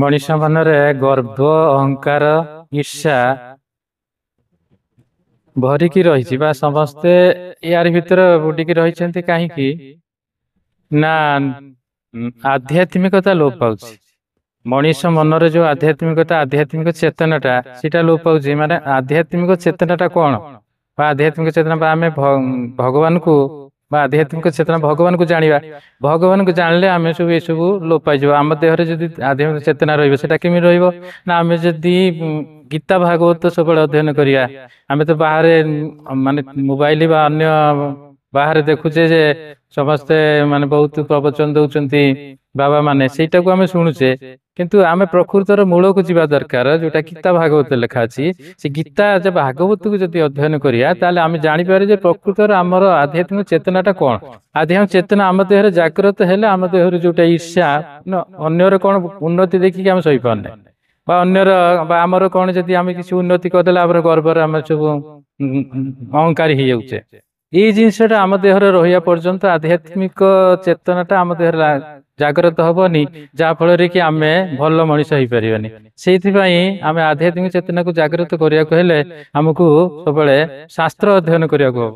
ମଣିଷ ମନରେ ଗର୍ବ ଅହଙ୍କାର ଈର୍ଷା ଭରିକି ରହିଛି ବା ସମସ୍ତେ ୟାରି ଭିତରେ ବୁଡିକି ରହିଛନ୍ତି କାହିଁକି ନା ଆଧ୍ୟାତ୍ମିକତା ଲୋପ ପାଉଛି। ମଣିଷ ମନରେ ଯୋଉ ଆଧ୍ୟାତ୍ମିକ ଚେତନାଟା ସେଇଟା ଲୋପ ପାଉଛି। ମାନେ ଆଧ୍ୟାତ୍ମିକ ଚେତନାଟା କଣ ବା ଆଧ୍ୟାତ୍ମିକ ଚେତନା ବା ଆମେ ଭଗବାନଙ୍କୁ ବା ଆଧ୍ୟାତ୍ମିକ ଚେତନା ଭଗବାନଙ୍କୁ ଜାଣିବା। ଭଗବାନଙ୍କୁ ଜାଣିଲେ ଆମେ ସବୁ ଏସବୁ ଲୋପ ପାଇଯିବ। ଆମ ଦେହରେ ଯଦି ଆଧ୍ୟାତ୍ମିକ ଚେତନା ରହିବ ସେଟା କେମିତି ରହିବ ନା ଆମେ ଯଦି ଗୀତା ଭାଗବତ ସବୁବେଳେ ଅଧ୍ୟୟନ କରିବା। ଆମେ ତ ବାହାରେ ମାନେ ମୋବାଇଲ ବା ଅନ୍ୟ ବାହାରେ ଦେଖୁଛେ ଯେ ସମସ୍ତେ ମାନେ ବହୁତ ପ୍ରବଚନ ଦଉଛନ୍ତି ବାବା ମାନେ, ସେଇଟାକୁ ଆମେ ଶୁଣୁଛେ। କିନ୍ତୁ ଆମେ ପ୍ରକୃତର ମୂଳକୁ ଯିବା ଦରକାର, ଯୋଉଟା ଗୀତା ଭାଗବତ ଲେଖା ଅଛି। ସେ ଗୀତା ଭାଗବତକୁ ଯଦି ଅଧ୍ୟୟନ କରିବା ତାହେଲେ ଆମେ ଜାଣିପାରେ ଯେ ପ୍ରକୃତର ଆମର ଆଧ୍ୟାତ୍ମିକ ଚେତନାଟା କଣ। ଆଧ୍ୟାତ୍ମିକ ଚେତନା ଆମ ଦେହରେ ଜାଗ୍ରତ ହେଲେ ଆମ ଦେହରେ ଯୋଉଟା ଈର୍ଷା ଅନ୍ୟର କଣ ଉନ୍ନତି ଦେଖିକି ଆମେ ସହିପାରୁନେ ବା ଅନ୍ୟର ବା ଆମର କଣ ଯଦି ଆମେ କିଛି ଉନ୍ନତି କରିଦେଲେ ଆମର ଗର୍ବରେ ଆମେ ସବୁ ଅହଙ୍କାରୀ ହେଇଯାଉଛେ। ଏଇ ଜିନିଷଟା ଆମ ଦେହରେ ରହିବା ପର୍ଯ୍ୟନ୍ତ ଆଧ୍ୟାତ୍ମିକ ଚେତନାଟା ଆମ ଦେହରେ ଜାଗ୍ରତ ହବନି, ଯାହା ଫଳରେ କି ଆମେ ଭଲ ମଣିଷ ହେଇପାରିବାନି। ସେଇଥିପାଇଁ ଆମେ ଆଧ୍ୟାତ୍ମିକ ଚେତନାକୁ ଜାଗ୍ରତ କରିବାକୁ ହେଲେ ଆମକୁ ସବୁବେଳେ ଶାସ୍ତ୍ର ଅଧ୍ୟୟନ କରିବାକୁ ହବ।